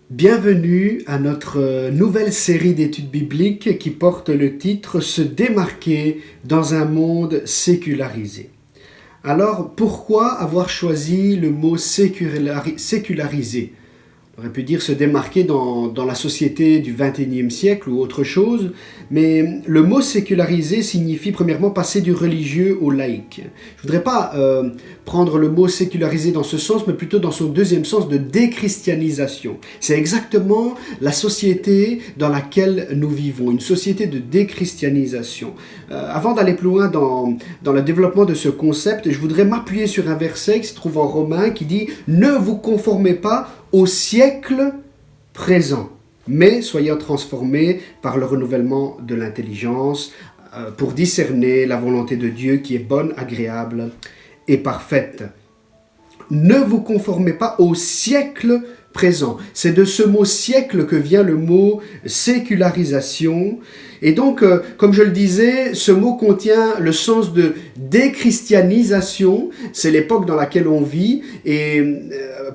Bienvenue à notre nouvelle série d'études bibliques qui porte le titre « Se démarquer dans un monde sécularisé ». Alors, pourquoi avoir choisi le mot sécularisé ? On aurait pu dire se démarquer dans la société du XXIe siècle ou autre chose, mais le mot sécularisé signifie premièrement passer du religieux au laïque. Je ne voudrais pas prendre le mot sécularisé dans ce sens, mais plutôt dans son deuxième sens de déchristianisation. C'est exactement la société dans laquelle nous vivons, une société de déchristianisation. Avant d'aller plus loin dans le développement de ce concept, je voudrais m'appuyer sur un verset qui se trouve en Romains qui dit « Ne vous conformez pas au siècle présent, mais soyez transformés par le renouvellement de l'intelligence pour discerner la volonté de Dieu qui est bonne, agréable et parfaite. » Ne vous conformez pas au siècle présent. C'est de ce mot siècle que vient le mot sécularisation. Et donc, comme je le disais, ce mot contient le sens de déchristianisation. C'est l'époque dans laquelle on vit. Et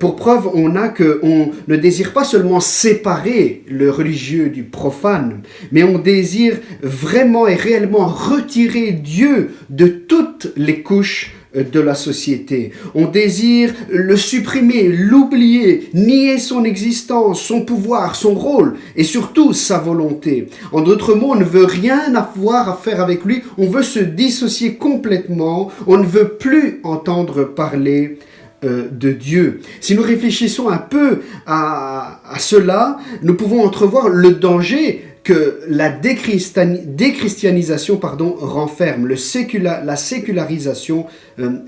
pour preuve, on ne désire pas seulement séparer le religieux du profane, mais on désire vraiment et réellement retirer Dieu de toutes les couches de la société. On désire le supprimer, l'oublier, nier son existence, son pouvoir, son rôle et surtout sa volonté. En d'autres mots, on ne veut rien avoir à faire avec lui, on veut se dissocier complètement, on ne veut plus entendre parler de Dieu. Si nous réfléchissons un peu à cela, nous pouvons entrevoir le danger que la déchristianisation renferme, la sécularisation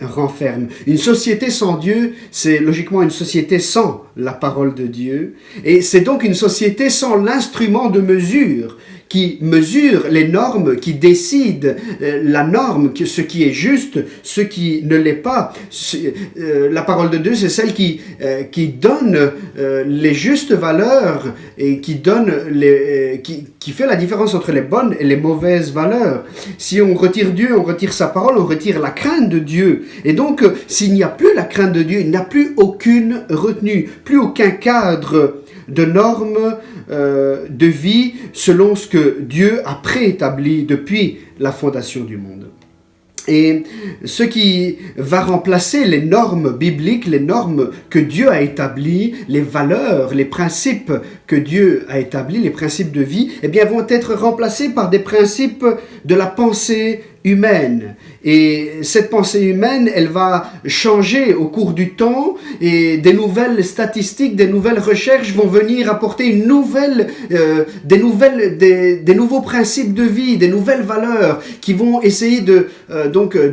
renferme. Une société sans Dieu, c'est logiquement une société sans la parole de Dieu, et c'est donc une société sans l'instrument de mesure qui mesure les normes, qui décide la norme, ce qui est juste, ce qui ne l'est pas. La parole de Dieu, c'est celle qui donne les justes valeurs et qui fait la différence entre les bonnes et les mauvaises valeurs. Si on retire Dieu, on retire sa parole, on retire la crainte de Dieu. Et donc, s'il n'y a plus la crainte de Dieu, il n'y a plus aucune retenue, plus aucun cadre de normes de vie selon ce que Dieu a préétabli depuis la fondation du monde. Et ce qui va remplacer les normes bibliques, les normes que Dieu a établies, les valeurs, les principes que Dieu a établis, les principes de vie, eh bien, vont être remplacés par des principes de la pensée humaine. Et cette pensée humaine, elle va changer au cours du temps et des nouvelles statistiques, des nouvelles recherches vont venir apporter des nouveaux principes de vie, des nouvelles valeurs qui vont essayer de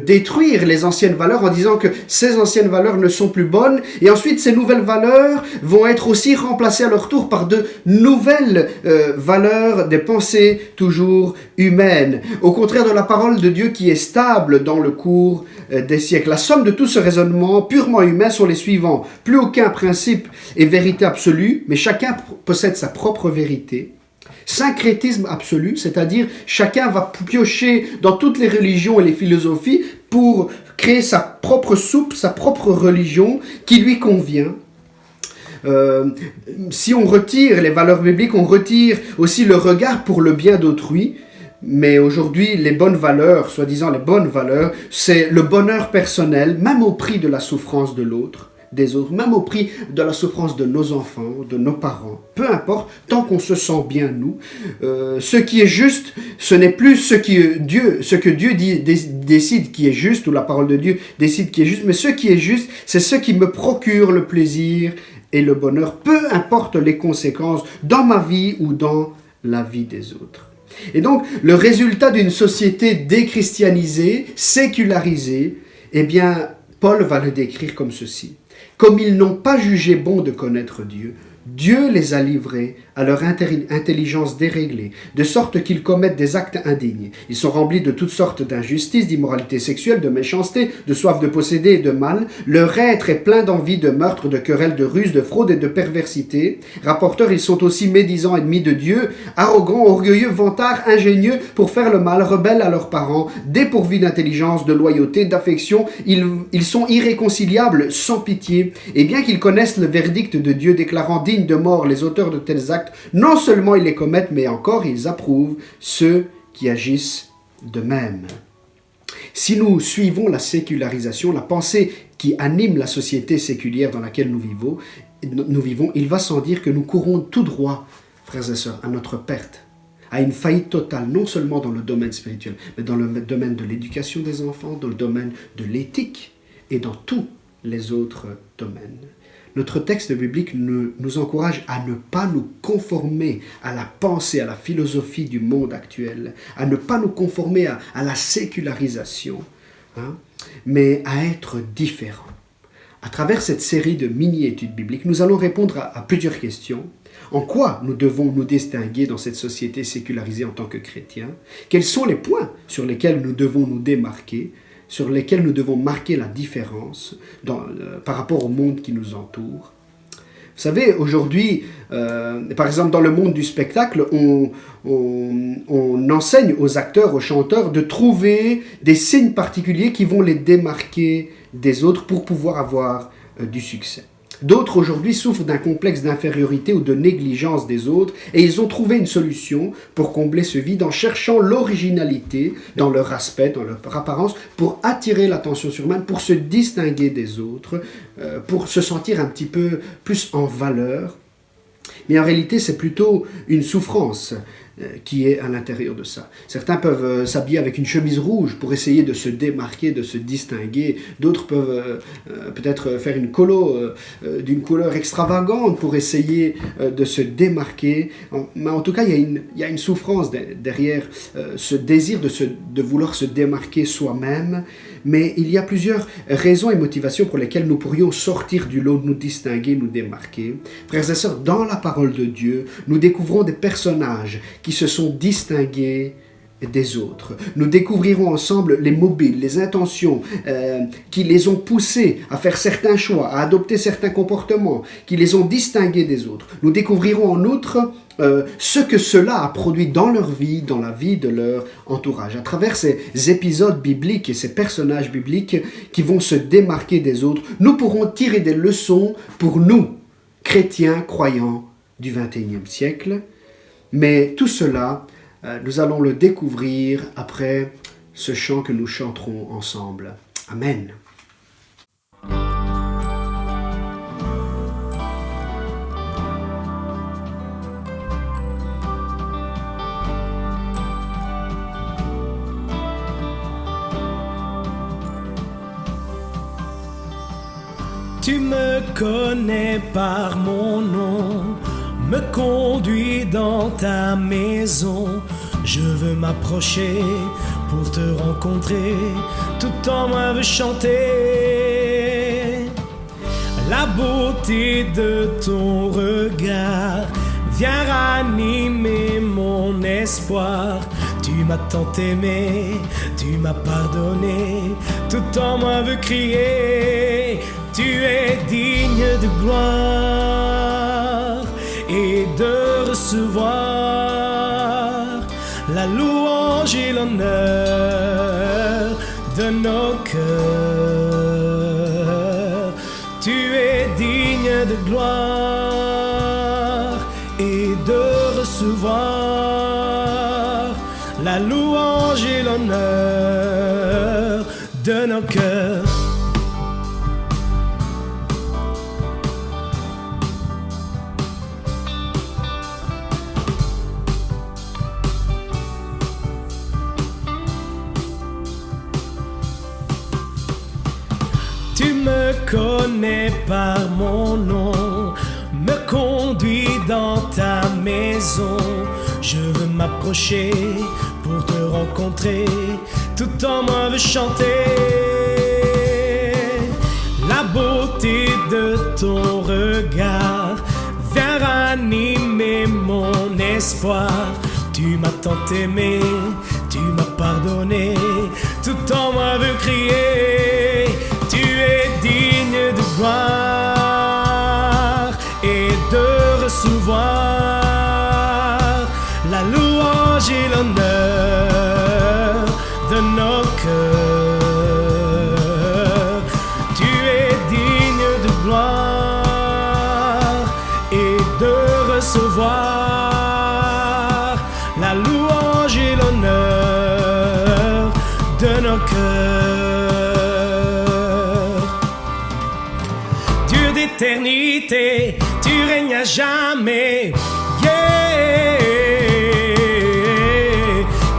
détruire les anciennes valeurs en disant que ces anciennes valeurs ne sont plus bonnes. Et ensuite, ces nouvelles valeurs vont être aussi remplacées à leur tour par de nouvelles valeurs, des pensées toujours humaines. Au contraire de la parole de Dieu qui est stable dans le cours des siècles. La somme de tout ce raisonnement purement humain sont les suivants. Plus aucun principe est vérité absolue, mais chacun possède sa propre vérité. Syncrétisme absolu, c'est-à-dire chacun va piocher dans toutes les religions et les philosophies pour créer sa propre soupe, sa propre religion qui lui convient. Si on retire les valeurs bibliques, on retire aussi le regard pour le bien d'autrui. Mais aujourd'hui, les bonnes valeurs, soi-disant les bonnes valeurs, c'est le bonheur personnel, même au prix de la souffrance de l'autre, des autres, même au prix de la souffrance de nos enfants, de nos parents. Peu importe, tant qu'on se sent bien nous. Ce qui est juste, ce n'est plus ce que Dieu décide qui est juste, ou la parole de Dieu décide qui est juste, mais ce qui est juste, c'est ce qui me procure le plaisir et le bonheur, peu importe les conséquences dans ma vie ou dans la vie des autres. Et donc, le résultat d'une société déchristianisée, sécularisée, eh bien, Paul va le décrire comme ceci. Comme ils n'ont pas jugé bon de connaître Dieu, Dieu les a livrés à leur intelligence déréglée, de sorte qu'ils commettent des actes indignes. Ils sont remplis de toutes sortes d'injustices, d'immoralité sexuelle, de méchanceté, de soif de posséder et de mal. Leur être est plein d'envie, de meurtre, de querelles, de ruse, de fraude et de perversité. Rapporteurs, ils sont aussi médisants, ennemis de Dieu, arrogants, orgueilleux, vantards, ingénieux pour faire le mal, rebelles à leurs parents, dépourvus d'intelligence, de loyauté, d'affection. Ils sont irréconciliables, sans pitié. Et bien qu'ils connaissent le verdict de Dieu déclarant dignes de mort les auteurs de tels actes, non seulement ils les commettent, mais encore ils approuvent ceux qui agissent de même. Si nous suivons la sécularisation, la pensée qui anime la société séculière dans laquelle nous vivons, il va sans dire que nous courons tout droit, frères et sœurs, à notre perte, à une faillite totale, non seulement dans le domaine spirituel, mais dans le domaine de l'éducation des enfants, dans le domaine de l'éthique et dans tous les autres domaines. Notre texte biblique nous encourage à ne pas nous conformer à la pensée, à la philosophie du monde actuel, à ne pas nous conformer à la sécularisation, mais à être différents. À travers cette série de mini-études bibliques, nous allons répondre à plusieurs questions. En quoi nous devons nous distinguer dans cette société sécularisée en tant que chrétiens? Quels sont les points sur lesquels nous devons nous démarquer, sur lesquels nous devons marquer la différence par rapport au monde qui nous entoure? Vous savez, aujourd'hui, par exemple dans le monde du spectacle, on enseigne aux acteurs, aux chanteurs de trouver des signes particuliers qui vont les démarquer des autres pour pouvoir avoir du succès. D'autres aujourd'hui souffrent d'un complexe d'infériorité ou de négligence des autres et ils ont trouvé une solution pour combler ce vide en cherchant l'originalité dans leur aspect, dans leur apparence, pour attirer l'attention sur eux-mêmes, pour se distinguer des autres, pour se sentir un petit peu plus en valeur. Mais en réalité, c'est plutôt une souffrance qui est à l'intérieur de ça. Certains peuvent s'habiller avec une chemise rouge pour essayer de se démarquer, de se distinguer. D'autres peuvent peut-être faire une colo d'une couleur extravagante pour essayer de se démarquer. Mais en tout cas, il y a une souffrance derrière ce désir de vouloir se démarquer soi-même. Mais il y a plusieurs raisons et motivations pour lesquelles nous pourrions sortir du lot, nous distinguer, nous démarquer. Frères et sœurs, dans la parole de Dieu, nous découvrons des personnages qui se sont distingués des autres. Nous découvrirons ensemble les mobiles, les intentions qui les ont poussés à faire certains choix, à adopter certains comportements, qui les ont distingués des autres. Nous découvrirons en outre ce que cela a produit dans leur vie, dans la vie de leur entourage. À travers ces épisodes bibliques et ces personnages bibliques qui vont se démarquer des autres, nous pourrons tirer des leçons pour nous, chrétiens, croyants du XXIe siècle. Mais tout cela, nous allons le découvrir après ce chant que nous chanterons ensemble. Amen. Tu me connais par mon nom, me conduis dans ta maison. Je veux m'approcher pour te rencontrer, tout en moi veut chanter. La beauté de ton regard vient ranimer mon espoir. Tu m'as tant aimé, tu m'as pardonné, tout en moi veut crier. Tu es digne de gloire et de recevoir la louange et l'honneur de nos cœurs. Tu es digne de gloire et de recevoir la louange et l'honneur de nos cœurs. Tu me connais par mon nom, me conduis dans ta maison. Je veux m'approcher pour te rencontrer, tout en moi veut chanter. La beauté de ton regard vient espoir. Tu m'as tant aimé, tu m'as pardonné, tout en moi veut crier. Tu es digne de gloire et de recevoir la louange et l'honneur de nos cœurs. Tu es digne de gloire et de recevoir la louange et l'honneur de nos cœurs. Dieu d'éternité, tu règnes à jamais. Yeah.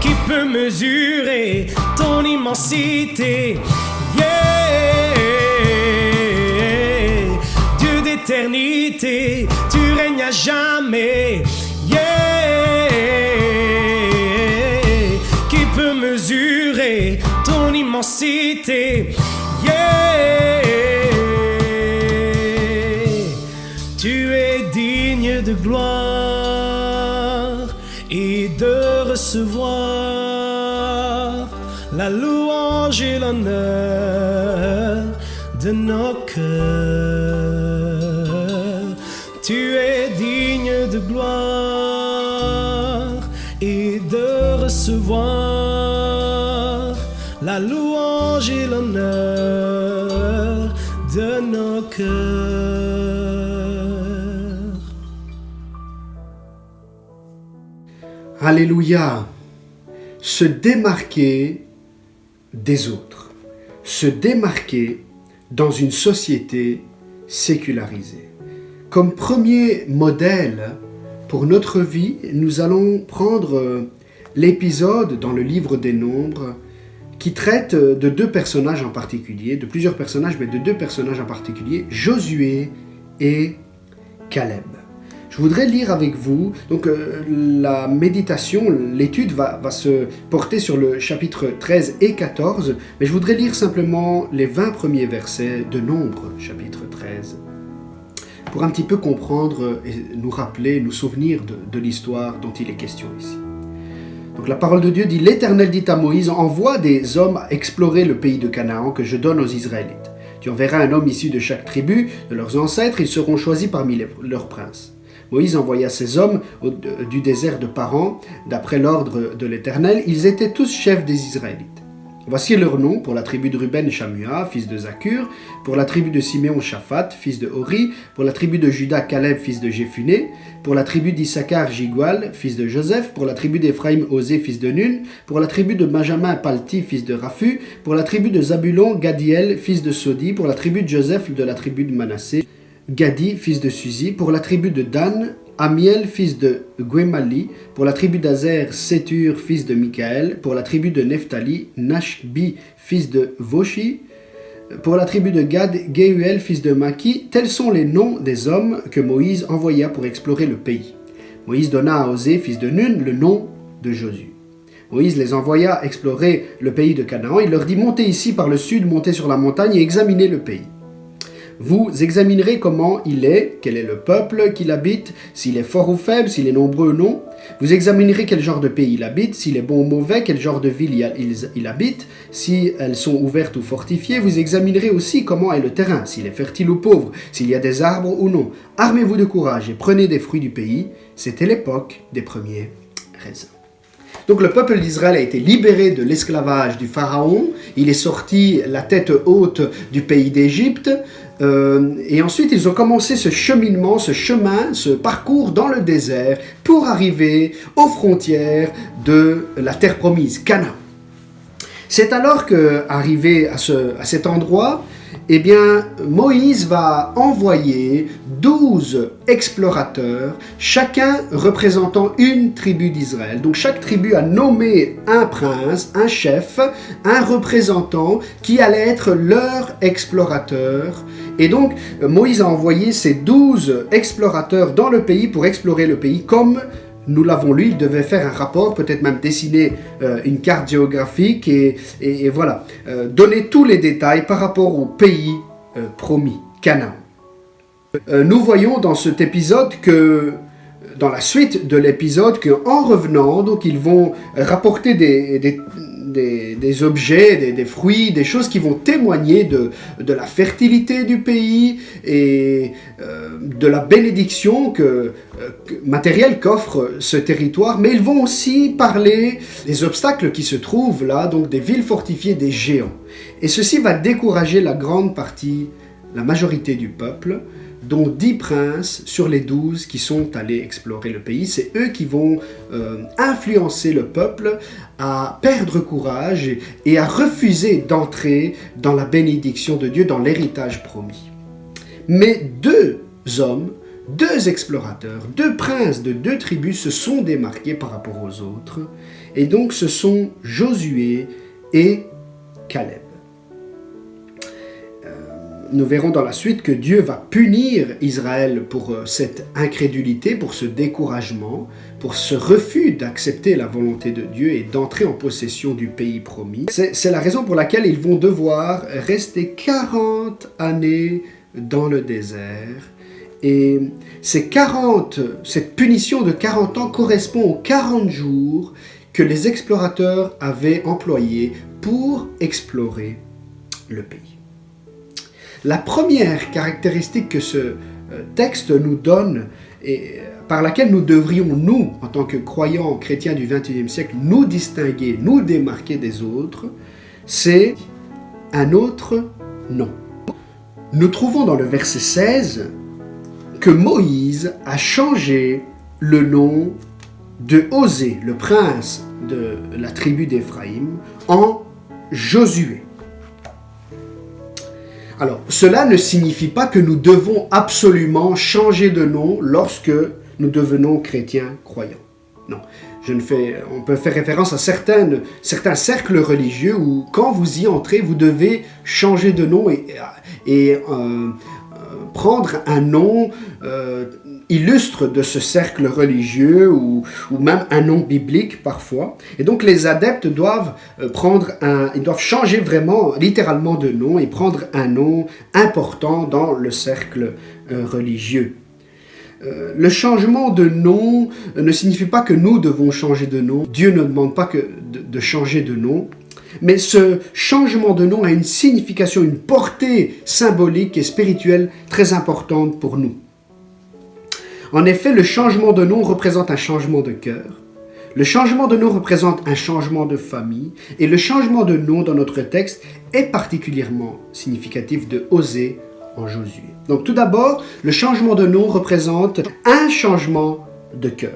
Qui peut mesurer ton immensité? Yeah. Dieu d'éternité, tu règnes à jamais. Yeah. Qui peut mesurer ton immensité? Yeah. Tu es digne de gloire et de recevoir la louange et l'honneur de nos cœurs. Tu es digne de gloire et de recevoir la louange et l'honneur de nos cœurs. Alléluia. Se démarquer des autres. Se démarquer dans une société sécularisée. Comme premier modèle pour notre vie, nous allons prendre l'épisode dans le livre des Nombres qui traite de deux personnages en particulier, de plusieurs personnages, mais de deux personnages en particulier, Josué et Caleb. Je voudrais lire avec vous, donc la méditation, l'étude va se porter sur le chapitre 13 et 14, mais je voudrais lire simplement les 20 premiers versets de Nombres, chapitre 13, pour un petit peu comprendre et nous rappeler, nous souvenir de l'histoire dont il est question ici. Donc la parole de Dieu dit « L'Éternel dit à Moïse, envoie des hommes explorer le pays de Canaan que je donne aux Israélites. Tu enverras un homme issu de chaque tribu, de leurs ancêtres, ils seront choisis parmi leurs princes. » Moïse envoya ces hommes du désert de Paran, d'après l'ordre de l'Éternel. Ils étaient tous chefs des Israélites. Voici leurs noms: pour la tribu de Ruben, Shamua, fils de Zakur; pour la tribu de Siméon, Shaphat, fils de Hori; pour la tribu de Juda, Caleb, fils de Jéphuné; pour la tribu d'Issachar, Jigual, fils de Joseph; pour la tribu d'Éphraïm, Osée, fils de Nun; pour la tribu de Benjamin, Palti, fils de Raphu; pour la tribu de Zabulon, Gadiel, fils de Sodi; pour la tribu de Joseph, de la tribu de Manassé, Gadi, fils de Suzi; pour la tribu de Dan, Amiel, fils de Guémali; pour la tribu d'Azer, Sétur, fils de Michaël; pour la tribu de Nephtali, Nashbi, fils de Voshi; pour la tribu de Gad, Gehuel, fils de Maki. Tels sont les noms des hommes que Moïse envoya pour explorer le pays. Moïse donna à Osée, fils de Nun, le nom de Josué. Moïse les envoya explorer le pays de Canaan. Il leur dit: montez ici par le sud, montez sur la montagne et examinez le pays. Vous examinerez comment il est, quel est le peuple qu'il habite, s'il est fort ou faible, s'il est nombreux ou non. Vous examinerez quel genre de pays il habite, s'il est bon ou mauvais, quel genre de ville il habite, si elles sont ouvertes ou fortifiées. Vous examinerez aussi comment est le terrain, s'il est fertile ou pauvre, s'il y a des arbres ou non. Armez-vous de courage et prenez des fruits du pays. C'était l'époque des premiers raisins. Donc le peuple d'Israël a été libéré de l'esclavage du Pharaon. Il est sorti la tête haute du pays d'Égypte. Et ensuite, ils ont commencé ce cheminement, ce chemin, ce parcours dans le désert pour arriver aux frontières de la terre promise, Canaan. C'est alors qu'arrivé à cet endroit, eh bien, Moïse va envoyer 12 explorateurs, chacun représentant une tribu d'Israël. Donc chaque tribu a nommé un prince, un chef, un représentant qui allait être leur explorateur. Et donc Moïse a envoyé ces 12 explorateurs dans le pays pour explorer le pays comme nous l'avons lu. Il devait faire un rapport, peut-être même dessiner une carte géographique et voilà, donner tous les détails par rapport au pays promis, Canaan. Nous voyons dans cet épisode que dans la suite de l'épisode qu'en revenant, donc ils vont rapporter des objets, des fruits, des choses qui vont témoigner de la fertilité du pays et de la bénédiction matérielle qu'offre ce territoire. Mais ils vont aussi parler des obstacles qui se trouvent là, donc des villes fortifiées, des géants. Et ceci va décourager la majorité du peuple, dont 10 princes sur les 12 qui sont allés explorer le pays. C'est eux qui vont influencer le peuple à perdre courage et à refuser d'entrer dans la bénédiction de Dieu, dans l'héritage promis. Mais 2 hommes, 2 explorateurs, 2 princes de 2 tribus se sont démarqués par rapport aux autres. Et donc ce sont Josué et Caleb. Nous verrons dans la suite que Dieu va punir Israël pour cette incrédulité, pour ce découragement, pour ce refus d'accepter la volonté de Dieu et d'entrer en possession du pays promis. C'est la raison pour laquelle ils vont devoir rester 40 années dans le désert. Et cette punition de 40 ans correspond aux 40 jours que les explorateurs avaient employés pour explorer le pays. La première caractéristique que ce texte nous donne et par laquelle nous devrions, nous, en tant que croyants chrétiens du XXIe siècle, nous distinguer, nous démarquer des autres, c'est un autre nom. Nous trouvons dans le verset 16 que Moïse a changé le nom de Osée, le prince de la tribu d'Éphraïm, en Josué. Alors, cela ne signifie pas que nous devons absolument changer de nom lorsque nous devenons chrétiens croyants. Non, on peut faire référence à certains cercles religieux où, quand vous y entrez, vous devez changer de nom et prendre un nom illustre de ce cercle religieux ou même un nom biblique parfois. Et donc les adeptes doivent changer vraiment littéralement de nom et prendre un nom important dans le cercle religieux. Le changement de nom ne signifie pas que nous devons changer de nom. Dieu ne demande pas de changer de nom. Mais ce changement de nom a une signification, une portée symbolique et spirituelle très importante pour nous. En effet, le changement de nom représente un changement de cœur. Le changement de nom représente un changement de famille. Et le changement de nom dans notre texte est particulièrement significatif de Osée en Josué. Donc tout d'abord, le changement de nom représente un changement de cœur.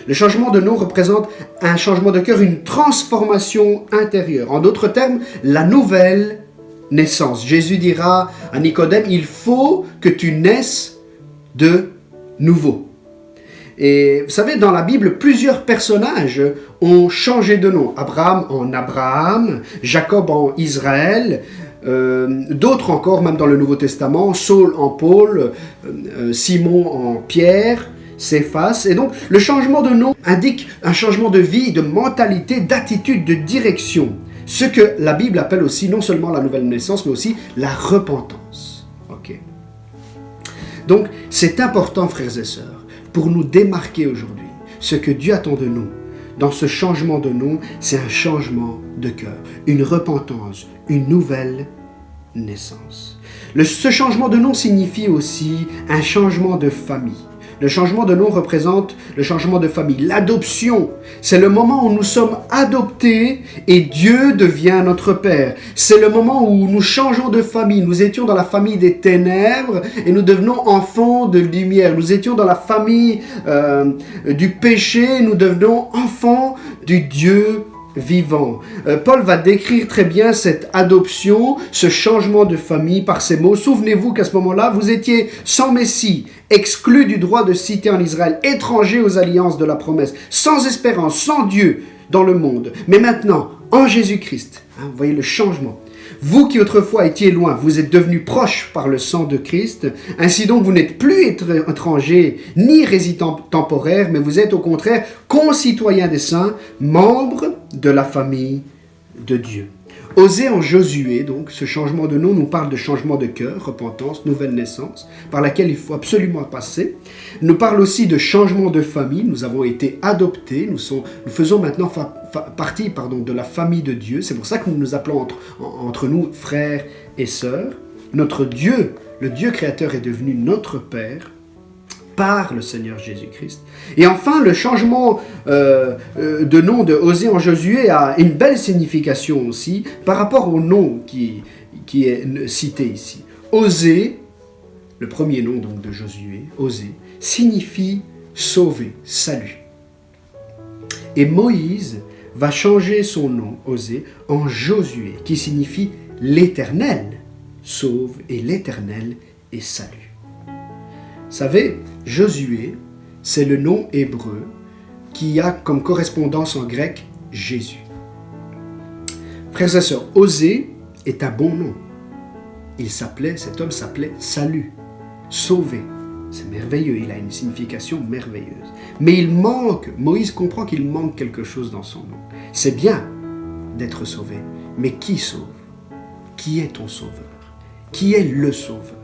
Le changement de nom représente un changement de cœur, une transformation intérieure. En d'autres termes, la nouvelle naissance. Jésus dira à Nicodème, il faut que tu naisses de nouveau. Et vous savez, dans la Bible, plusieurs personnages ont changé de nom. Abraham en Abraham, Jacob en Israël, d'autres encore, même dans le Nouveau Testament, Saul en Paul, Simon en Pierre, Céphas. Et donc, le changement de nom indique un changement de vie, de mentalité, d'attitude, de direction. Ce que la Bible appelle aussi non seulement la nouvelle naissance, mais aussi la repentance. Ok. Donc, c'est important, frères et sœurs, pour nous démarquer aujourd'hui. Ce que Dieu attend de nous, dans ce changement de nom, c'est un changement de cœur, une repentance, une nouvelle naissance. Ce changement de nom signifie aussi un changement de famille. Le changement de nom représente le changement de famille. L'adoption, c'est le moment où nous sommes adoptés et Dieu devient notre Père. C'est le moment où nous changeons de famille. Nous étions dans la famille des ténèbres et nous devenons enfants de lumière. Nous étions dans la famille du péché, nous devenons enfants du Dieu vivant. Paul va décrire très bien cette adoption, ce changement de famille par ces mots. Souvenez-vous qu'à ce moment-là, vous étiez sans Messie, exclus du droit de cité en Israël, étrangers aux alliances de la promesse, sans espérance, sans Dieu dans le monde. Mais maintenant, en Jésus-Christ, vous voyez le changement. Vous qui autrefois étiez loin, vous êtes devenus proches par le sang de Christ. Ainsi donc, vous n'êtes plus étrangers ni résidents temporaires, mais vous êtes au contraire concitoyens des saints, membres de la famille de Dieu. Osée en Josué, donc, ce changement de nom nous parle de changement de cœur, repentance, nouvelle naissance, par laquelle il faut absolument passer. Nous parle aussi de changement de famille. Nous avons été adoptés, nous faisons maintenant partie de la famille de Dieu. C'est pour ça que nous nous appelons entre nous frères et sœurs. Notre Dieu, le Dieu créateur, est devenu notre Père par le Seigneur Jésus-Christ. Et enfin, le changement de nom de Osée en Josué a une belle signification aussi par rapport au nom qui est cité ici. Osée, le premier nom donc de Josué, Osée, signifie sauver, salut. Et Moïse va changer son nom, Osée, en Josué, qui signifie l'Éternel sauve et l'Éternel est salut. Vous savez, Josué, c'est le nom hébreu qui a comme correspondance en grec Jésus. Frères et sœurs, Osée est un bon nom. Cet homme s'appelait Salut, sauvé. C'est merveilleux, il a une signification merveilleuse. Mais Moïse comprend qu'il manque quelque chose dans son nom. C'est bien d'être sauvé, mais qui sauve? Qui est ton sauveur? Qui est le sauveur?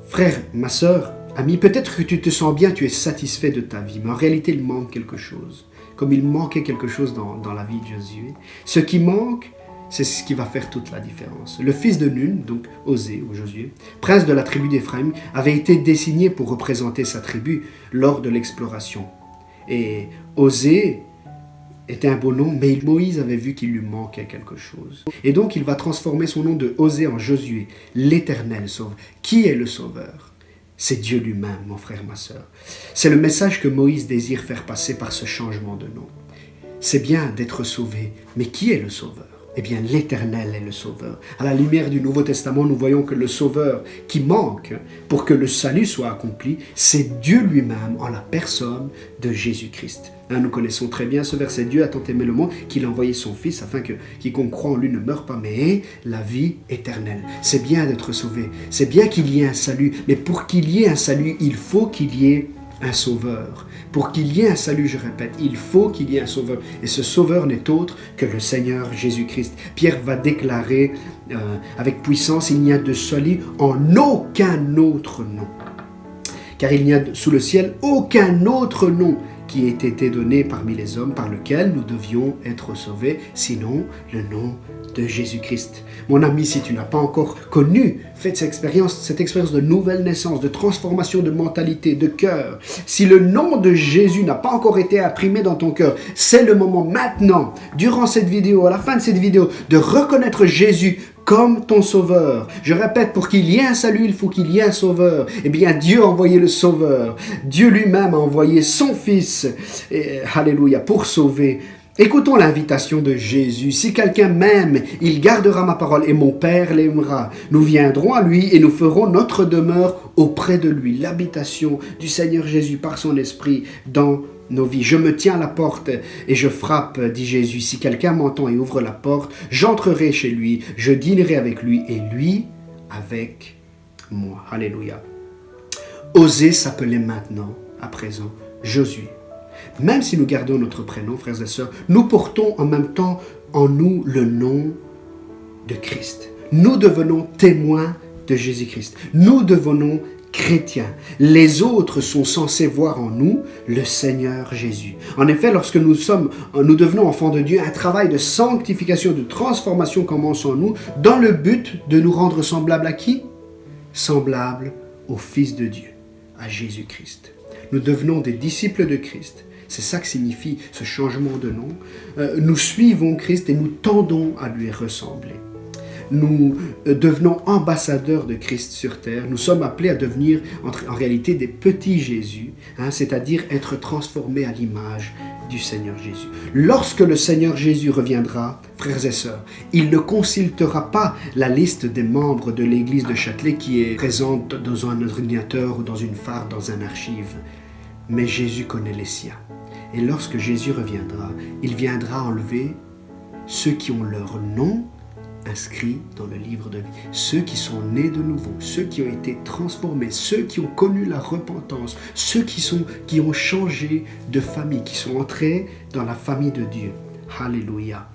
Frère, ma sœur, ami, peut-être que tu te sens bien, tu es satisfait de ta vie, mais en réalité, il manque quelque chose. Comme il manquait quelque chose dans la vie de Josué. Ce qui manque, c'est ce qui va faire toute la différence. Le fils de Nun, donc Osée ou Josué, prince de la tribu d'Éphraïm, avait été désigné pour représenter sa tribu lors de l'exploration. Et Osée était un beau nom, mais Moïse avait vu qu'il lui manquait quelque chose. Et donc il va transformer son nom de Osée en Josué, l'Éternel sauve. Qui est le sauveur? C'est Dieu lui-même, mon frère, ma sœur. C'est le message que Moïse désire faire passer par ce changement de nom. C'est bien d'être sauvé, mais qui est le sauveur? Eh bien, l'Éternel est le sauveur. À la lumière du Nouveau Testament, nous voyons que le sauveur qui manque pour que le salut soit accompli, c'est Dieu lui-même en la personne de Jésus-Christ. Nous connaissons très bien ce verset. Dieu a tant aimé le monde qu'il a envoyé son Fils afin que quiconque croit en lui ne meure pas, mais ait la vie éternelle. C'est bien d'être sauvé. C'est bien qu'il y ait un salut. Mais pour qu'il y ait un salut, il faut qu'il y ait un sauveur. Pour qu'il y ait un salut, je répète, il faut qu'il y ait un sauveur. Et ce sauveur n'est autre que le Seigneur Jésus-Christ. Pierre va déclarer avec puissance, il n'y a de salut en aucun autre nom. Car il n'y a sous le ciel aucun autre nom qui ait été donné parmi les hommes par lequel nous devions être sauvés, sinon le nom de Jésus-Christ. Mon ami, si tu n'as pas encore connu, faites cette expérience de nouvelle naissance, de transformation de mentalité, de cœur. Si le nom de Jésus n'a pas encore été imprimé dans ton cœur, c'est le moment maintenant, durant cette vidéo, à la fin de cette vidéo, de reconnaître Jésus comme ton sauveur. Je répète, pour qu'il y ait un salut, il faut qu'il y ait un sauveur. Eh bien, Dieu a envoyé le sauveur. Dieu lui-même a envoyé son Fils, alléluia, pour sauver. Écoutons l'invitation de Jésus. Si quelqu'un m'aime, il gardera ma parole et mon Père l'aimera. Nous viendrons à lui et nous ferons notre demeure auprès de lui. L'habitation du Seigneur Jésus par son esprit dans nos vies. Je me tiens à la porte et je frappe, dit Jésus. Si quelqu'un m'entend et ouvre la porte, j'entrerai chez lui, je dînerai avec lui et lui avec moi. Alléluia. Osez s'appeler maintenant, à présent, Josué. Même si nous gardons notre prénom, frères et sœurs, nous portons en même temps en nous le nom de Christ. Nous devenons témoins de Jésus-Christ. Nous devenons chrétiens. Les autres sont censés voir en nous le Seigneur Jésus. En effet, lorsque nous devenons enfants de Dieu, un travail de sanctification, de transformation commence en nous, dans le but de nous rendre semblables à qui? Semblables au Fils de Dieu, à Jésus-Christ. Nous devenons des disciples de Christ. C'est ça que signifie ce changement de nom. Nous suivons Christ et nous tendons à lui ressembler. Nous devenons ambassadeurs de Christ sur terre. Nous sommes appelés à devenir en réalité des petits Jésus, c'est-à-dire être transformés à l'image du Seigneur Jésus. Lorsque le Seigneur Jésus reviendra, frères et sœurs, il ne consultera pas la liste des membres de l'église de Châtelet qui est présente dans un ordinateur ou dans une phare, dans un archive. Mais Jésus connaît les siens. Et lorsque Jésus reviendra, il viendra enlever ceux qui ont leur nom inscrits dans le livre de vie, ceux qui sont nés de nouveau, ceux qui ont été transformés, ceux qui ont connu la repentance, ceux qui ont changé de famille, qui sont entrés dans la famille de Dieu. Alléluia.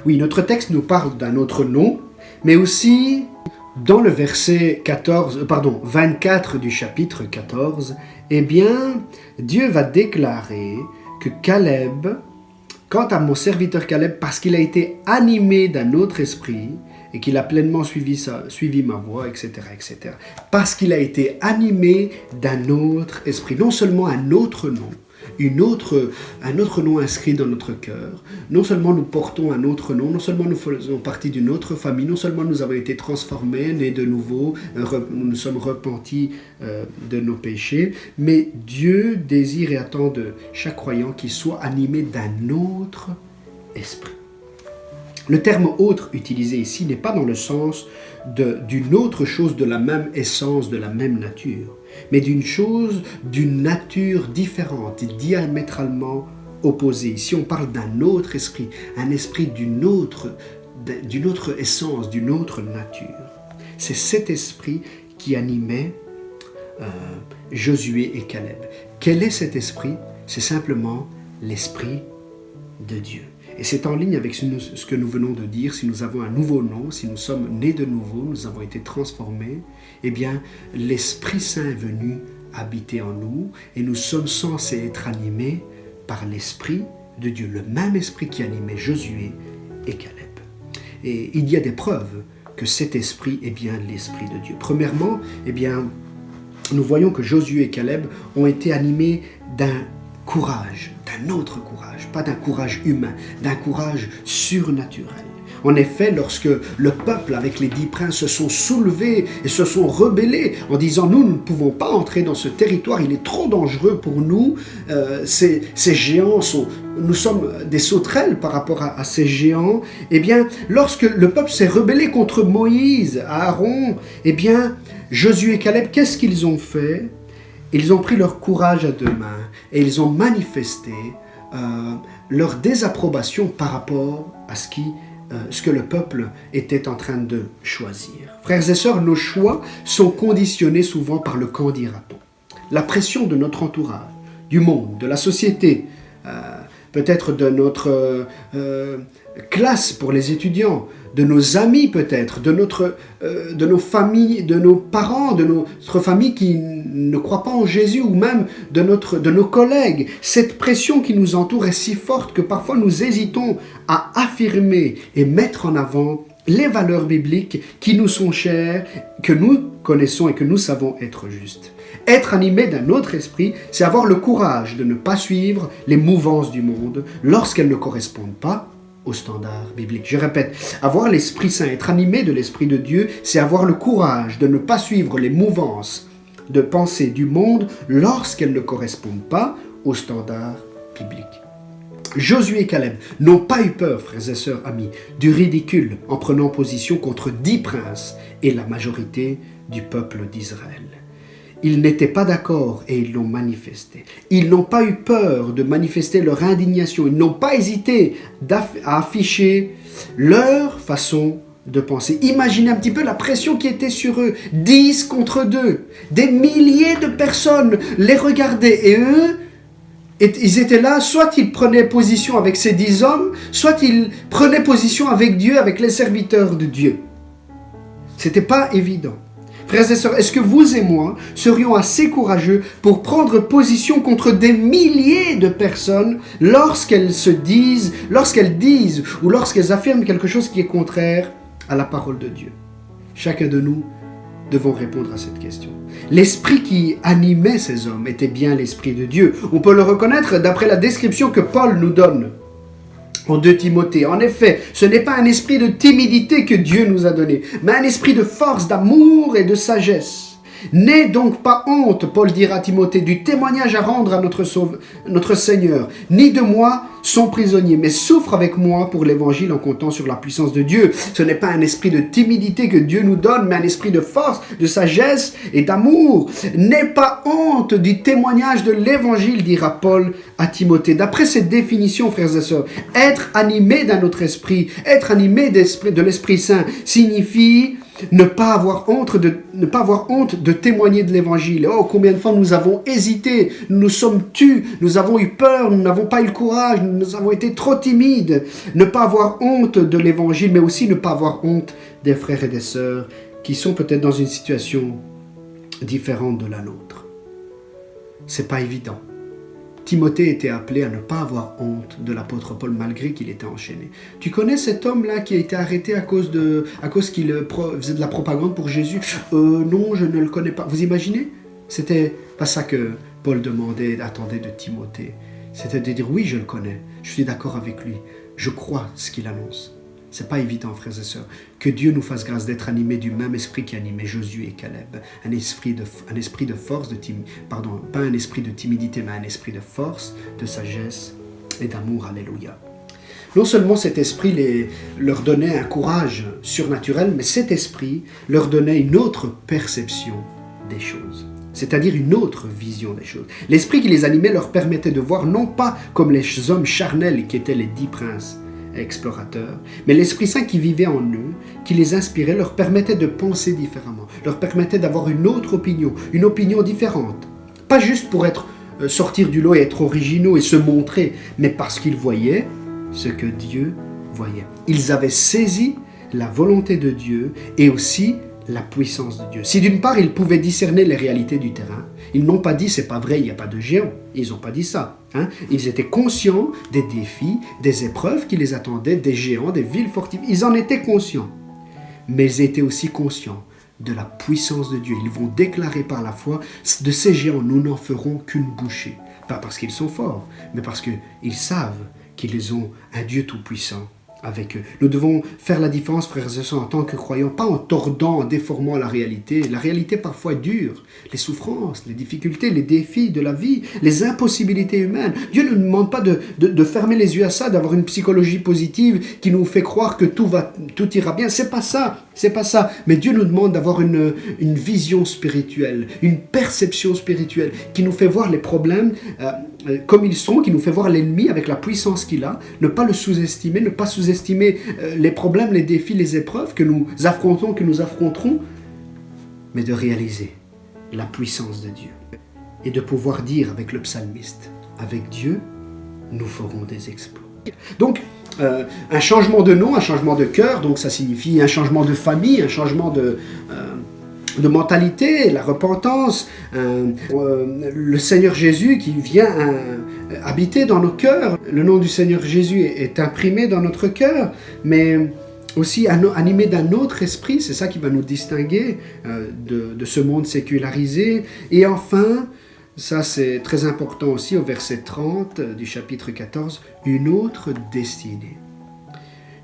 Oui, notre texte nous parle d'un autre nom, mais aussi dans le verset 24 du chapitre 14, eh bien, Dieu va déclarer que Caleb, quant à mon serviteur Caleb, parce qu'il a été animé d'un autre esprit et qu'il a pleinement suivi ma voix, etc., etc., parce qu'il a été animé d'un autre esprit, non seulement un autre nom, un autre nom inscrit dans notre cœur. Non seulement nous portons un autre nom, non seulement nous faisons partie d'une autre famille, non seulement nous avons été transformés, nés de nouveau, nous nous sommes repentis de nos péchés, mais Dieu désire et attend de chaque croyant qu'il soit animé d'un autre esprit. Le terme « autre » utilisé ici n'est pas dans le sens d'une autre chose de la même essence, de la même nature, mais d'une chose d'une nature différente et diamétralement opposée. Ici, on parle d'un autre esprit, un esprit d'une autre essence, d'une autre nature. C'est cet esprit qui animait Josué et Caleb. Quel est cet esprit? C'est simplement l'esprit de Dieu. Et c'est en ligne avec ce que nous venons de dire. Si nous avons un nouveau nom, si nous sommes nés de nouveau, nous avons été transformés, eh bien, l'Esprit Saint est venu habiter en nous et nous sommes censés être animés par l'Esprit de Dieu, le même Esprit qui animait Josué et Caleb. Et il y a des preuves que cet Esprit est bien l'Esprit de Dieu. Premièrement, eh bien, nous voyons que Josué et Caleb ont été animés d'un courage, d'un autre courage, pas d'un courage humain, d'un courage surnaturel. En effet, lorsque le peuple avec les 10 princes se sont soulevés et se sont rebellés en disant « Nous ne pouvons pas entrer dans ce territoire, il est trop dangereux pour nous, ces géants nous sommes des sauterelles par rapport à ces géants. » Eh bien, lorsque le peuple s'est rebellé contre Moïse, Aaron, eh bien, Josué et Caleb, qu'est-ce qu'ils ont fait? Ils ont pris leur courage à 2 mains et ils ont manifesté leur désapprobation par rapport à ce que le peuple était en train de choisir. Frères et sœurs, nos choix sont conditionnés souvent par le qu'en dira-t-on. La pression de notre entourage, du monde, de la société, peut-être de notre classe pour les étudiants, de nos amis peut-être, de nos familles, de nos parents, de notre famille qui ne croient pas en Jésus ou même de nos collègues. Cette pression qui nous entoure est si forte que parfois nous hésitons à affirmer et mettre en avant les valeurs bibliques qui nous sont chères, que nous connaissons et que nous savons être justes. Être animé d'un autre esprit, c'est avoir le courage de ne pas suivre les mouvances du monde lorsqu'elles ne correspondent pas aux standards bibliques. Je répète, avoir l'Esprit Saint, être animé de l'Esprit de Dieu, c'est avoir le courage de ne pas suivre les mouvances de pensée du monde lorsqu'elles ne correspondent pas aux standards bibliques. Josué et Caleb n'ont pas eu peur, frères et sœurs, amis, du ridicule en prenant position contre 10 princes et la majorité du peuple d'Israël. Ils n'étaient pas d'accord et ils l'ont manifesté. Ils n'ont pas eu peur de manifester leur indignation. Ils n'ont pas hésité à afficher leur façon de penser. Imaginez un petit peu la pression qui était sur eux. 10 contre 2. Des milliers de personnes les regardaient et eux, ils étaient là, soit ils prenaient position avec ces 10 hommes, soit ils prenaient position avec Dieu, avec les serviteurs de Dieu. C'était pas évident. Frères et sœurs, est-ce que vous et moi serions assez courageux pour prendre position contre des milliers de personnes lorsqu'elles disent ou lorsqu'elles affirment quelque chose qui est contraire à la parole de Dieu? Chacun de nous devons répondre à cette question. L'esprit qui animait ces hommes était bien l'esprit de Dieu. On peut le reconnaître d'après la description que Paul nous donne en 2 Timothée. En effet, ce n'est pas un esprit de timidité que Dieu nous a donné, mais un esprit de force, d'amour et de sagesse. N'aie donc pas honte, Paul dira à Timothée, du témoignage à rendre à notre Seigneur, ni de moi, son prisonnier, mais souffre avec moi pour l'évangile en comptant sur la puissance de Dieu. Ce n'est pas un esprit de timidité que Dieu nous donne, mais un esprit de force, de sagesse et d'amour. N'aie pas honte du témoignage de l'évangile, dira Paul à Timothée. D'après cette définition, frères et sœurs, être animé d'un autre esprit, être animé de l'Esprit Saint signifie Ne pas avoir honte de témoigner de l'évangile. Oh, combien de fois nous avons hésité, nous nous sommes tus, nous avons eu peur, nous n'avons pas eu le courage, nous avons été trop timides. Ne pas avoir honte de l'évangile, mais aussi ne pas avoir honte des frères et des sœurs qui sont peut-être dans une situation différente de la nôtre. C'est pas évident. Timothée était appelé à ne pas avoir honte de l'apôtre Paul malgré qu'il était enchaîné. Tu connais cet homme-là qui a été arrêté à cause qu'il faisait de la propagande pour Jésus? Non, je ne le connais pas. Vous imaginez? C'était pas ça que Paul attendait de Timothée. C'était de dire oui, je le connais, je suis d'accord avec lui, je crois ce qu'il annonce. C'est pas évident, frères et sœurs. Que Dieu nous fasse grâce d'être animés du même esprit qui animait Josué et Caleb. Un esprit de force, pas un esprit de timidité, mais un esprit de force, de sagesse et d'amour. Alléluia. Non seulement cet esprit leur donnait un courage surnaturel, mais cet esprit leur donnait une autre perception des choses. C'est-à-dire une autre vision des choses. L'esprit qui les animait leur permettait de voir non pas comme les hommes charnels qui étaient les 10 princes, explorateurs, mais l'Esprit Saint qui vivait en eux, qui les inspirait, leur permettait de penser différemment, leur permettait d'avoir une autre opinion, une opinion différente. Pas juste pour sortir du lot et être originaux et se montrer, mais parce qu'ils voyaient ce que Dieu voyait. Ils avaient saisi la volonté de Dieu et aussi la puissance de Dieu. Si d'une part ils pouvaient discerner les réalités du terrain, ils n'ont pas dit c'est pas vrai, il n'y a pas de géant. Ils n'ont pas dit ça. Ils étaient conscients des défis, des épreuves qui les attendaient, des géants, des villes fortifiées. Ils en étaient conscients. Mais ils étaient aussi conscients de la puissance de Dieu. Ils vont déclarer par la foi, de ces géants, nous n'en ferons qu'une bouchée. Pas parce qu'ils sont forts, mais parce qu'ils savent qu'ils ont un Dieu tout-puissant avec eux. Nous devons faire la différence, frères et sœurs, en tant que croyants, pas en tordant, en déformant la réalité. La réalité parfois est dure. Les souffrances, les difficultés, les défis de la vie, les impossibilités humaines. Dieu ne nous demande pas de fermer les yeux à ça, d'avoir une psychologie positive qui nous fait croire que tout ira bien. C'est pas ça. Mais Dieu nous demande d'avoir une vision spirituelle, une perception spirituelle qui nous fait voir les problèmes comme ils sont, qui nous fait voir l'ennemi avec la puissance qu'il a, ne pas le sous-estimer, ne pas sous-estimer les problèmes, les défis, les épreuves que nous affrontons, que nous affronterons, mais de réaliser la puissance de Dieu et de pouvoir dire avec le psalmiste, avec Dieu, nous ferons des exploits. Donc, un changement de nom, un changement de cœur, donc ça signifie un changement de famille, un changement de mentalité, la repentance, le Seigneur Jésus qui vient habiter dans nos cœurs. Le nom du Seigneur Jésus est imprimé dans notre cœur, mais aussi animé d'un autre esprit, c'est ça qui va nous distinguer de ce monde sécularisé. Et enfin, ça c'est très important aussi au verset 30 du chapitre 14, une autre destinée.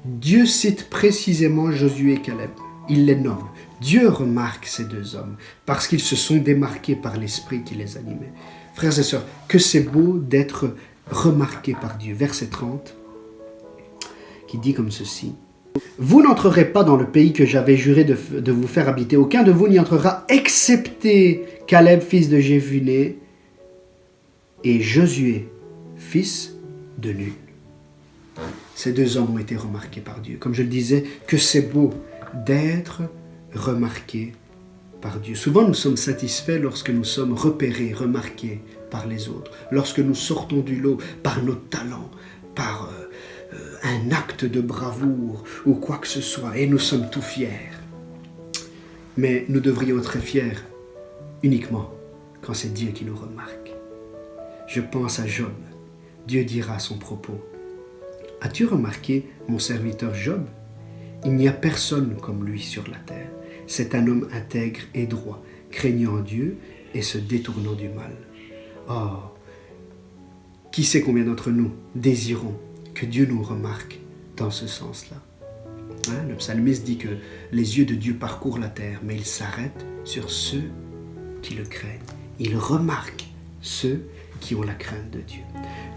Dieu cite précisément Josué et Caleb, il les nomme. Dieu remarque ces deux hommes parce qu'ils se sont démarqués par l'esprit qui les animait. Frères et sœurs, que c'est beau d'être remarqués par Dieu. Verset 30, qui dit comme ceci. Vous n'entrerez pas dans le pays que j'avais juré de vous faire habiter. Aucun de vous n'y entrera, excepté Caleb, fils de Jephunnée, et Josué, fils de Nun. Ces deux hommes ont été remarqués par Dieu. Comme je le disais, que c'est beau d'être remarqués par Dieu. Souvent, nous sommes satisfaits lorsque nous sommes repérés, remarqués par les autres. Lorsque nous sortons du lot par nos talents, par un acte de bravoure ou quoi que ce soit, et nous sommes tout fiers. Mais nous devrions être fiers uniquement quand c'est Dieu qui nous remarque. Je pense à Job. Dieu dira à son propos, « As-tu remarqué mon serviteur Job ? Il n'y a personne comme lui sur la terre. C'est un homme intègre et droit, craignant Dieu et se détournant du mal. » Oh, qui sait combien d'entre nous désirons que Dieu nous remarque dans ce sens-là. Le psalmiste dit que les yeux de Dieu parcourent la terre, mais il s'arrête sur ceux qui le craignent. Il remarque ceux qui ont la crainte de Dieu.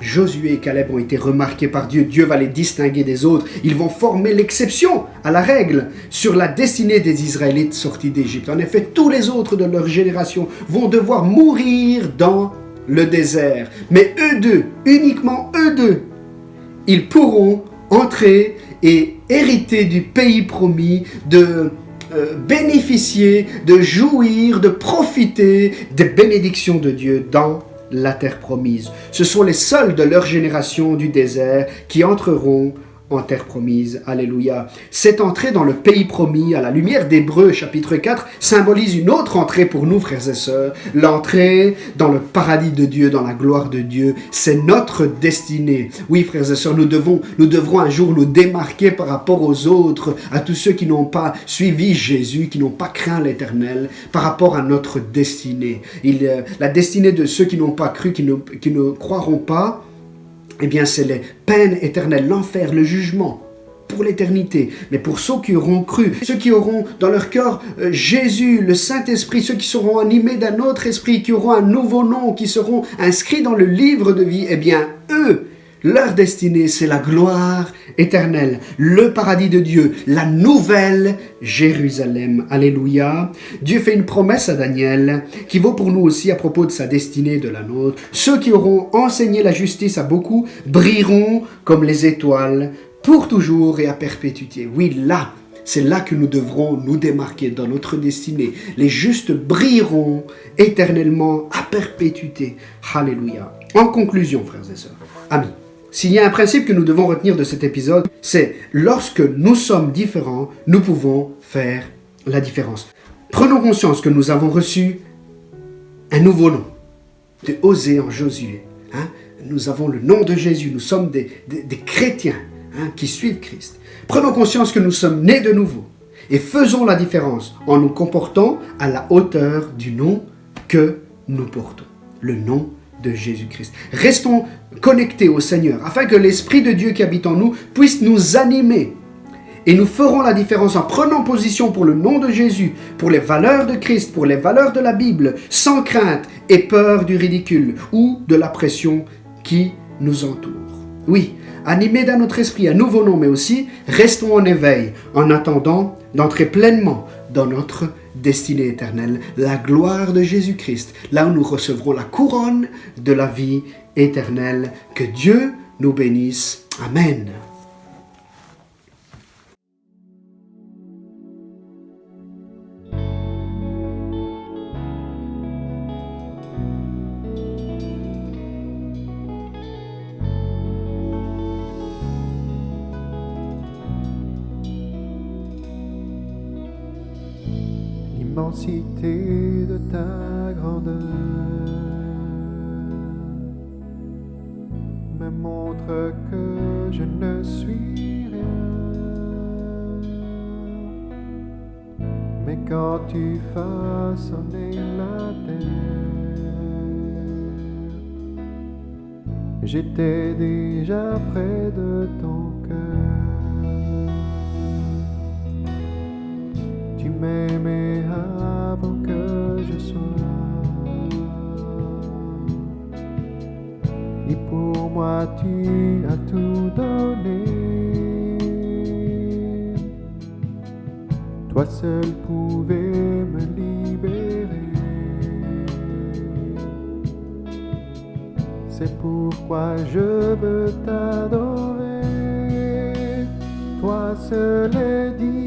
Josué et Caleb ont été remarqués par Dieu. Dieu va les distinguer des autres. Ils vont former l'exception à la règle sur la destinée des Israélites sortis d'Égypte. En effet, tous les autres de leur génération vont devoir mourir dans le désert. Mais eux deux, uniquement eux deux, ils pourront entrer et hériter du pays promis, de bénéficier, de jouir, de profiter des bénédictions de Dieu dans la terre promise. Ce sont les seuls de leur génération du désert qui entreront en terre promise. Alléluia. Cette entrée dans le pays promis, à la lumière d'Hébreux chapitre 4, symbolise une autre entrée pour nous, frères et sœurs. L'entrée dans le paradis de Dieu, dans la gloire de Dieu. C'est notre destinée. Oui, frères et sœurs, nous devrons un jour nous démarquer par rapport aux autres, à tous ceux qui n'ont pas suivi Jésus, qui n'ont pas craint l'Éternel, par rapport à notre destinée. La destinée de ceux qui n'ont pas cru, qui ne croiront pas, eh bien, c'est les peines éternelles, l'enfer, le jugement pour l'éternité. Mais pour ceux qui auront cru, ceux qui auront dans leur cœur Jésus, le Saint-Esprit, ceux qui seront animés d'un autre esprit, qui auront un nouveau nom, qui seront inscrits dans le livre de vie, eh bien, eux, leur destinée, c'est la gloire éternelle, le paradis de Dieu, la nouvelle Jérusalem. Alléluia. Dieu fait une promesse à Daniel qui vaut pour nous aussi à propos de sa destinée et de la nôtre. Ceux qui auront enseigné la justice à beaucoup brilleront comme les étoiles pour toujours et à perpétuité. Oui, là, c'est là que nous devrons nous démarquer dans notre destinée. Les justes brilleront éternellement à perpétuité. Alléluia. En conclusion, frères et sœurs, amis, s'il y a un principe que nous devons retenir de cet épisode, c'est lorsque nous sommes différents, nous pouvons faire la différence. Prenons conscience que nous avons reçu un nouveau nom, de Osée en Josué. Nous avons le nom de Jésus, nous sommes des chrétiens qui suivent Christ. Prenons conscience que nous sommes nés de nouveau et faisons la différence en nous comportant à la hauteur du nom que nous portons, le nom de Jésus-Christ. Restons connectés au Seigneur afin que l'Esprit de Dieu qui habite en nous puisse nous animer. Et nous ferons la différence en prenant position pour le nom de Jésus, pour les valeurs de Christ, pour les valeurs de la Bible, sans crainte et peur du ridicule ou de la pression qui nous entoure. Oui, animés d'un autre esprit, un nouveau nom, mais aussi restons en éveil en attendant d'entrer pleinement dans notre destinée éternelle, la gloire de Jésus-Christ, là où nous recevrons la couronne de la vie éternelle. Que Dieu nous bénisse. Amen. L'immensité de ta grandeur me montre que je ne suis rien. Mais quand tu façonnais la terre, j'étais déjà près de ton cœur. Tu m'aimais avant que je sois, et pour moi tu as tout donné. Toi seul pouvais me libérer. C'est pourquoi je veux t'adorer. Toi seul est digne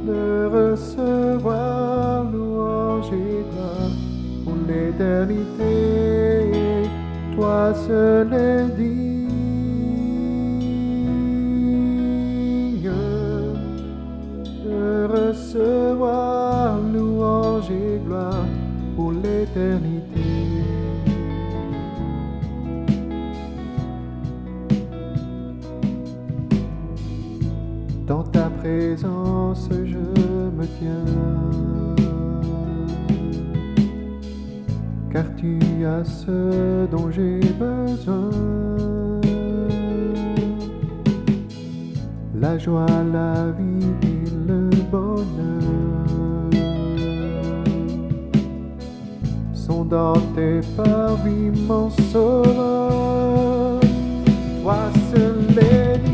de recevoir louange et gloire pour l'éternité. Toi seul est digne de recevoir louange et gloire pour l'éternité. Dans ta présence je me tiens, car tu as ce dont j'ai besoin. La joie, la vie et le bonheur sont dans tes pas, oui mon sauveur. Toi seul est digne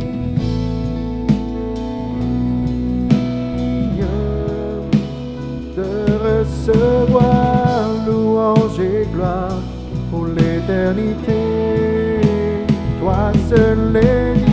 recevoir louange et gloire pour l'éternité. Toi seul est digne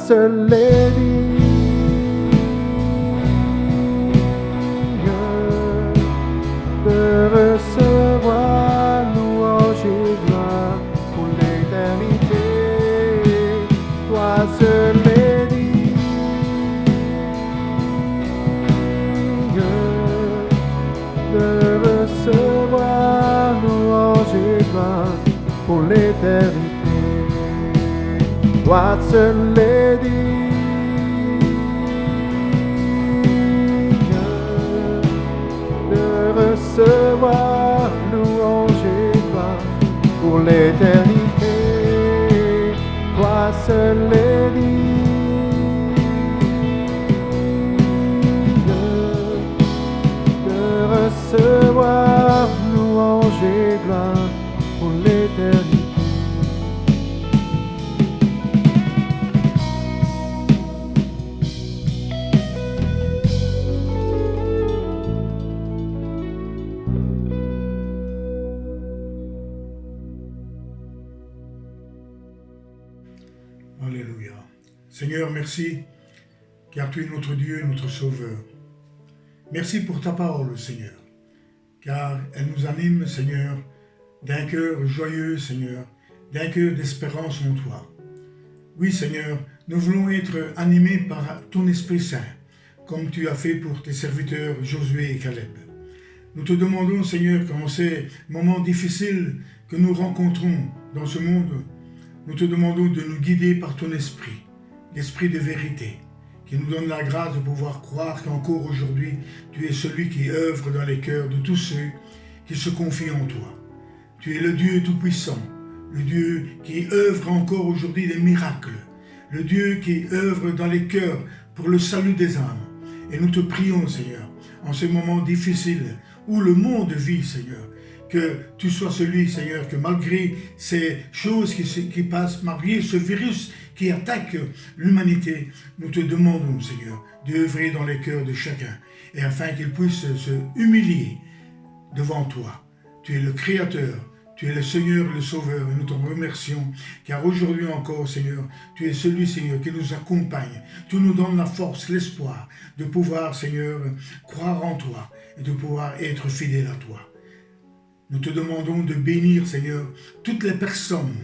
seul est digne de recevoir louange et gloire pour l'éternité. Toi seul est digne de recevoir louange et gloire pour l'éternité. Toi seul est digne de recevoir louange et gloire pour l'éternité. Toi seul est digne de recevoir louange et gloire pour l'éternité. Alléluia. Seigneur, merci, car tu es notre Dieu, notre Sauveur. Merci pour ta parole, Seigneur, car elle nous anime, Seigneur, d'un cœur joyeux, Seigneur, d'un cœur d'espérance en toi. Oui, Seigneur, nous voulons être animés par ton Esprit Saint, comme tu as fait pour tes serviteurs Josué et Caleb. Nous te demandons, Seigneur, qu'en ces moments difficiles que nous rencontrons dans ce monde, nous te demandons de nous guider par ton esprit, l'esprit de vérité, qui nous donne la grâce de pouvoir croire qu'encore aujourd'hui, tu es celui qui œuvre dans les cœurs de tous ceux qui se confient en toi. Tu es le Dieu Tout-Puissant, le Dieu qui œuvre encore aujourd'hui des miracles, le Dieu qui œuvre dans les cœurs pour le salut des âmes. Et nous te prions, Seigneur, en ces moments difficiles où le monde vit, Seigneur, que tu sois celui, Seigneur, que malgré ces choses qui passent, malgré ce virus qui attaque l'humanité, nous te demandons, Seigneur, d'œuvrer dans les cœurs de chacun, et afin qu'il puisse se humilier devant toi. Tu es le Créateur, tu es le Seigneur, le Sauveur, et nous te remercions, car aujourd'hui encore, Seigneur, tu es celui, Seigneur, qui nous accompagne. Tu nous donnes la force, l'espoir de pouvoir, Seigneur, croire en toi et de pouvoir être fidèle à toi. Nous te demandons de bénir, Seigneur, toutes les personnes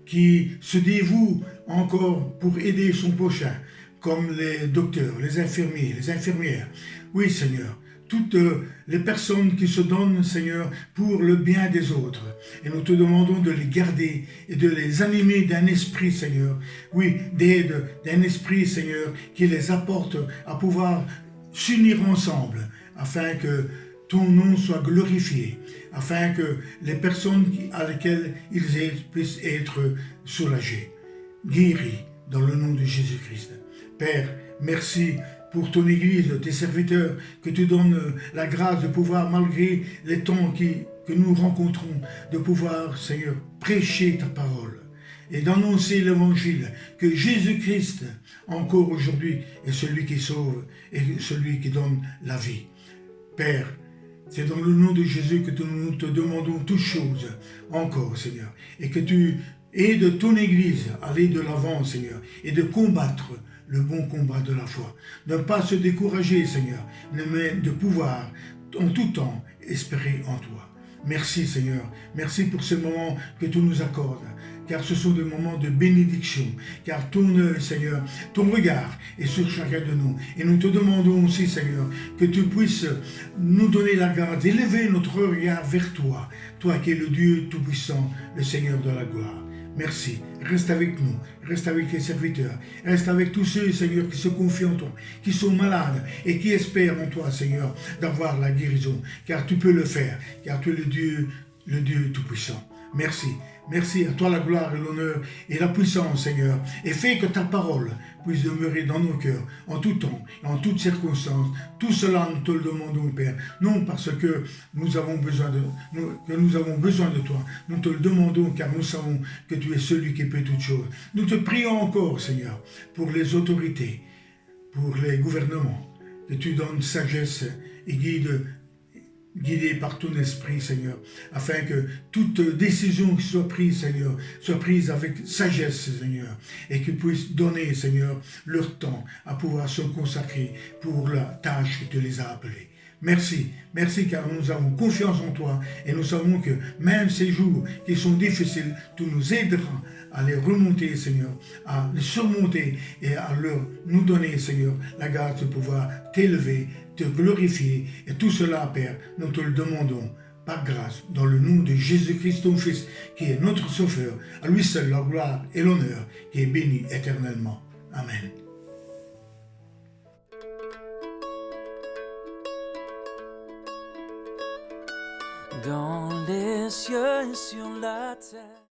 qui se dévouent encore pour aider son prochain, comme les docteurs, les infirmiers, les infirmières. Oui, Seigneur, toutes les personnes qui se donnent, Seigneur, pour le bien des autres. Et nous te demandons de les garder et de les animer d'un esprit, Seigneur, oui, d'aide, d'un esprit, Seigneur, qui les apporte à pouvoir s'unir ensemble, afin que ton nom soit glorifié, afin que les personnes à lesquelles ils aident puissent être soulagées, guéries dans le nom de Jésus-Christ. Père, merci pour ton Église, tes serviteurs, que tu donnes la grâce de pouvoir, malgré les temps que nous rencontrons, de pouvoir, Seigneur, prêcher ta parole et d'annoncer l'Évangile, que Jésus-Christ, encore aujourd'hui, est celui qui sauve et celui qui donne la vie. Père, c'est dans le nom de Jésus que nous te demandons toutes choses encore, Seigneur, et que tu aides ton Église à aller de l'avant, Seigneur, et de combattre le bon combat de la foi. Ne pas se décourager, Seigneur, mais de pouvoir, en tout temps, espérer en toi. Merci, Seigneur. Merci pour ce moment que tu nous accordes, car ce sont des moments de bénédiction, car ton œil, Seigneur, ton regard est sur chacun de nous. Et nous te demandons aussi, Seigneur, que tu puisses nous donner la grâce d'élever notre regard vers toi, toi qui es le Dieu Tout-Puissant, le Seigneur de la gloire. Merci. Reste avec nous. Reste avec tes serviteurs. Reste avec tous ceux, Seigneur, qui se confient en toi, qui sont malades et qui espèrent en toi, Seigneur, d'avoir la guérison. Car tu peux le faire. Car tu es le Dieu Tout-Puissant. Merci. Merci à toi la gloire et l'honneur et la puissance, Seigneur. Et fais que ta parole puisse demeurer dans nos cœurs, en tout temps, en toutes circonstances. Tout cela, nous te le demandons, Père. Non parce que nous avons besoin de toi. Nous te le demandons car nous savons que tu es celui qui peut toutes choses. Nous te prions encore, Seigneur, pour les autorités, pour les gouvernements, que tu donnes sagesse et guide guidés par ton esprit, Seigneur, afin que toute décision qui soit prise, Seigneur, soit prise avec sagesse, Seigneur, et qu'ils puissent donner, Seigneur, leur temps à pouvoir se consacrer pour la tâche que tu les as appelés. Merci, merci car nous avons confiance en toi et nous savons que même ces jours qui sont difficiles, tu nous aideras à les remonter, Seigneur, à les surmonter et à nous donner, Seigneur, la grâce de pouvoir t'élever, te glorifier. Et tout cela, Père, nous te le demandons par grâce, dans le nom de Jésus-Christ, ton Fils, qui est notre Sauveur. À lui seul la gloire et l'honneur, qui est béni éternellement. Amen. Dans les cieux et sur la terre.